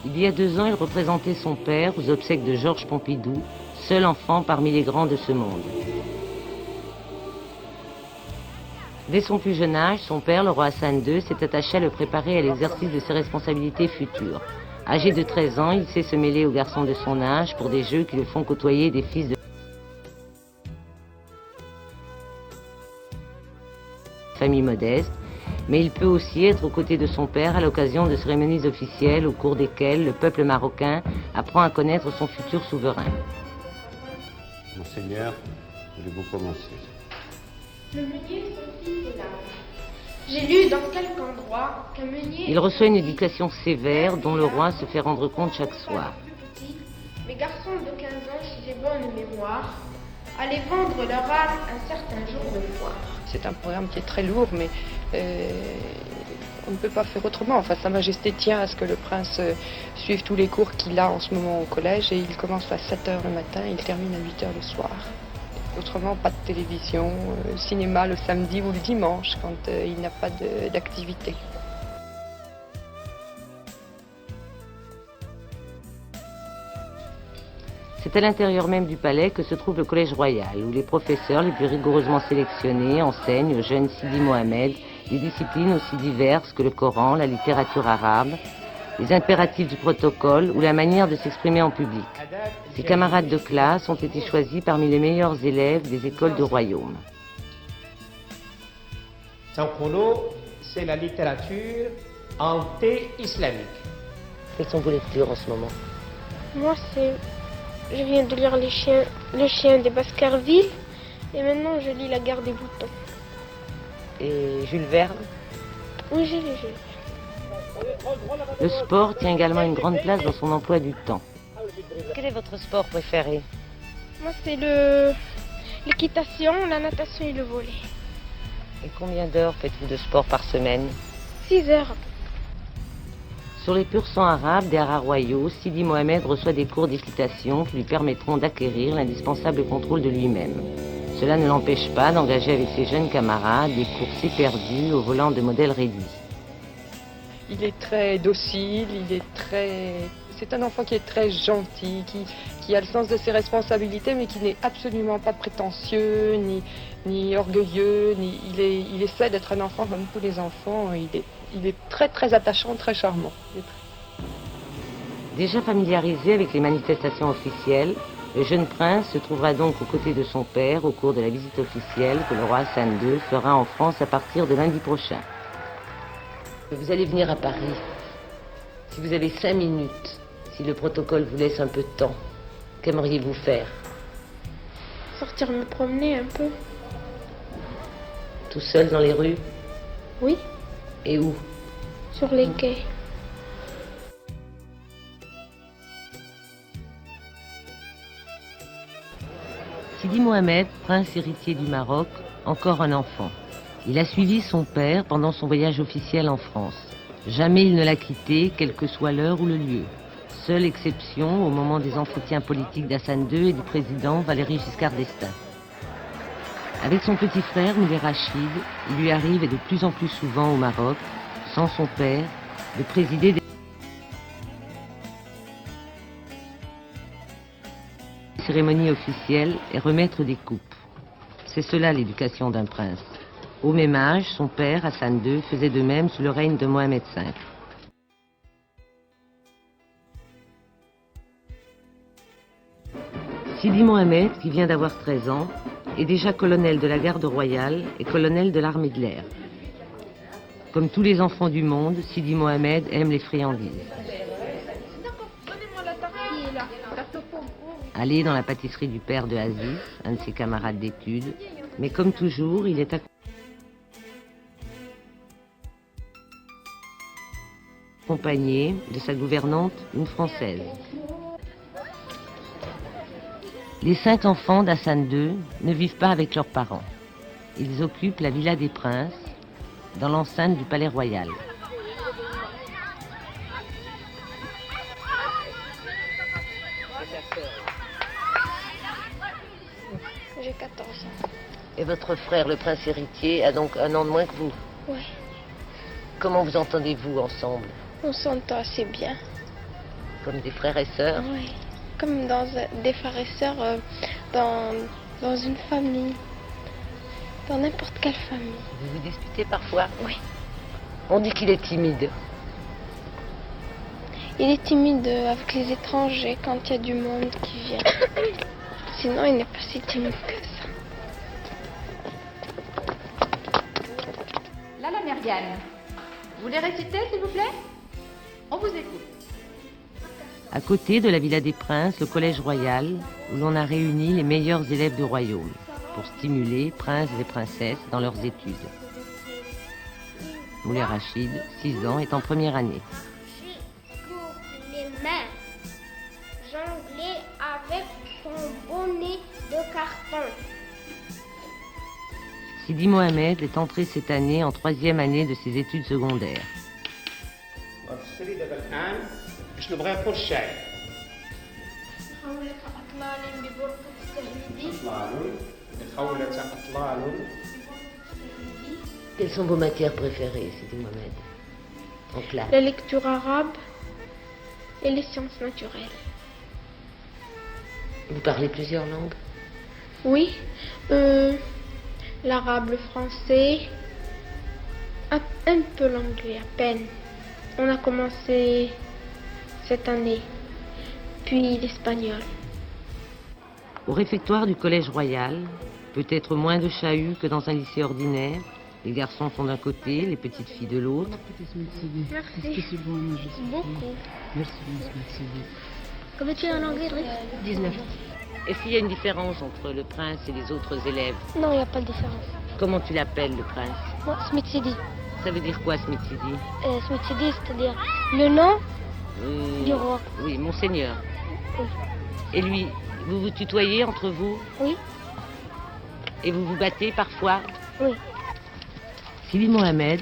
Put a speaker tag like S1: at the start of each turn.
S1: Il y a 2 ans, il représentait son père aux obsèques de Georges Pompidou, seul enfant parmi les grands de ce monde. Dès son plus jeune âge, son père, le roi Hassan II, s'est attaché à le préparer à l'exercice de ses responsabilités futures. Âgé de 13 ans, il sait se mêler aux garçons de son âge pour des jeux qui le font côtoyer des fils de famille modeste, mais il peut aussi être aux côtés de son père à l'occasion de cérémonies officielles au cours desquelles le peuple marocain apprend à connaître son futur souverain.
S2: Monseigneur, voulez-vous commencer?
S3: Le meunier, son fils est là. J'ai lu dans quelque endroit qu'un meunier...
S1: Il reçoit une éducation sévère dont le roi se fait rendre compte chaque soir.
S3: Mes garçons de 15 ans, si j'ai bonne mémoire, allaient vendre leur âme un certain jour de foire.
S4: C'est un programme qui est très lourd, mais on ne peut pas faire autrement. Enfin, Sa Majesté tient à ce que le prince suive tous les cours qu'il a en ce moment au collège, et il commence à 7h le matin et il termine à 8h le soir. Autrement, pas de télévision, cinéma le samedi ou le dimanche quand il n'a pas d'activité.
S1: C'est à l'intérieur même du palais que se trouve le Collège royal, où les professeurs les plus rigoureusement sélectionnés enseignent au jeune Sidi Mohamed des disciplines aussi diverses que le Coran, la littérature arabe, les impératifs du protocole ou la manière de s'exprimer en public. Ses camarades de classe ont été choisis parmi les meilleurs élèves des écoles du royaume.
S5: Son boulot, c'est la littérature anté-islamique.
S1: Quelles sont vos lectures en ce moment?
S3: Moi, je viens de lire Le chien des Baskerville, et maintenant je lis La Guerre des boutons.
S1: Et Jules Verne?
S3: Oui, j'ai lu Jules.
S1: Le sport tient également une grande place dans son emploi du temps. Quel est votre sport préféré?
S3: Moi, c'est l'équitation, la natation et le volley.
S1: Et combien d'heures faites-vous de sport par semaine?
S3: 6 heures.
S1: Sur les purs sangs arabes des haras royaux, Sidi Mohamed reçoit des cours d'équitation qui lui permettront d'acquérir l'indispensable contrôle de lui-même. Cela ne l'empêche pas d'engager avec ses jeunes camarades des courses éperdues au volant de modèles réduits.
S4: Il est très docile, c'est un enfant qui est très gentil, qui a le sens de ses responsabilités, mais qui n'est absolument pas prétentieux, ni orgueilleux, il essaie d'être un enfant comme tous les enfants. Il est très très attachant, très charmant.
S1: Déjà familiarisé avec les manifestations officielles, le jeune prince se trouvera donc aux côtés de son père au cours de la visite officielle que le roi Hassan II fera en France à partir de lundi prochain. Vous allez venir à Paris. Si vous avez 5 minutes, si le protocole vous laisse un peu de temps, qu'aimeriez-vous faire?
S3: Sortir me promener un peu.
S1: Tout seul dans les rues?
S3: Oui,
S1: Et où?
S3: sur les quais.
S1: Sidi Mohamed, prince héritier du Maroc, encore un enfant. Il a suivi son père pendant son voyage officiel en France. Jamais il ne l'a quitté, quelle que soit l'heure ou le lieu. Seule exception au moment des entretiens politiques d'Hassan II et du président Valéry Giscard d'Estaing. Avec son petit frère, Moulay Rachid, il lui arrive, et de plus en plus souvent au Maroc, sans son père, de présider des cérémonies officielles et remettre des coupes. C'est cela l'éducation d'un prince. Au même âge, son père, Hassan II, faisait de même sous le règne de Mohamed V. Sidi Mohamed, qui vient d'avoir 13 ans, est déjà colonel de la garde royale et colonel de l'armée de l'air. Comme tous les enfants du monde, Sidi Mohamed aime les friandises. Aller dans la pâtisserie du père de Aziz, un de ses camarades d'études, mais comme toujours, il est accompagné de sa gouvernante, une Française. Les 5 enfants d'Hassan II ne vivent pas avec leurs parents. Ils occupent la Villa des Princes, dans l'enceinte du Palais Royal.
S3: J'ai 14 ans.
S1: Et votre frère, le prince héritier, a donc 1 an de moins que vous?
S3: Oui,
S1: Comment vous entendez-vous ensemble?
S3: on s'entend assez bien.
S1: Comme des frères et sœurs.
S3: Oui, comme dans des frères et sœurs dans une famille, dans n'importe quelle famille.
S1: Vous vous disputez parfois?
S3: Oui.
S1: On dit qu'il est timide.
S3: Il est timide avec les étrangers quand il y a du monde qui vient. Sinon, il n'est pas si timide que ça.
S6: Là, la Myriane. Vous voulez réciter, s'il vous plaît? On vous écoute.
S1: À côté de la Villa des Princes, le Collège Royal, où l'on a réuni les meilleurs élèves du royaume pour stimuler princes et princesses dans leurs études. Moulay Rachid, 6 ans, est en première année.
S7: Pour les mains, jongler avec son bonnet de carton.
S1: Sidi Mohamed est entré cette année en 3e année de ses études secondaires.
S5: السريدة الآن باش نبغي نقول الشاي.
S7: خولة أطلال ببرقة التهديد.
S5: خولة أطلال.
S1: Quelles sont vos matières préférées, Sidi Mohamed, en classe?
S3: La lecture arabe et les sciences naturelles.
S1: Vous parlez plusieurs langues?
S3: Oui, l'arabe, le français, un peu l'anglais, à peine. On a commencé cette année, puis l'espagnol.
S1: Au réfectoire du Collège Royal, peut-être moins de chahut que dans un lycée ordinaire. Les garçons sont d'un côté, les petites filles de l'autre.
S3: Merci. Beaucoup.
S7: Comment tu es en anglais, Driss?
S1: 19. Est-ce qu'il y a une différence entre le prince et les autres élèves?
S3: Non, il n'y a pas de différence.
S1: Comment tu l'appelles, le prince?
S3: Moi, Smith Sidi.
S1: Ça veut dire quoi, Smith Sidi?
S3: Smith Sidi, c'est-à-dire le nom du roi.
S1: Oui, monseigneur.
S3: Oui.
S1: Et lui, vous vous tutoyez entre vous?
S3: Oui.
S1: Et vous vous battez parfois?
S3: Oui.
S1: Sidi Mohamed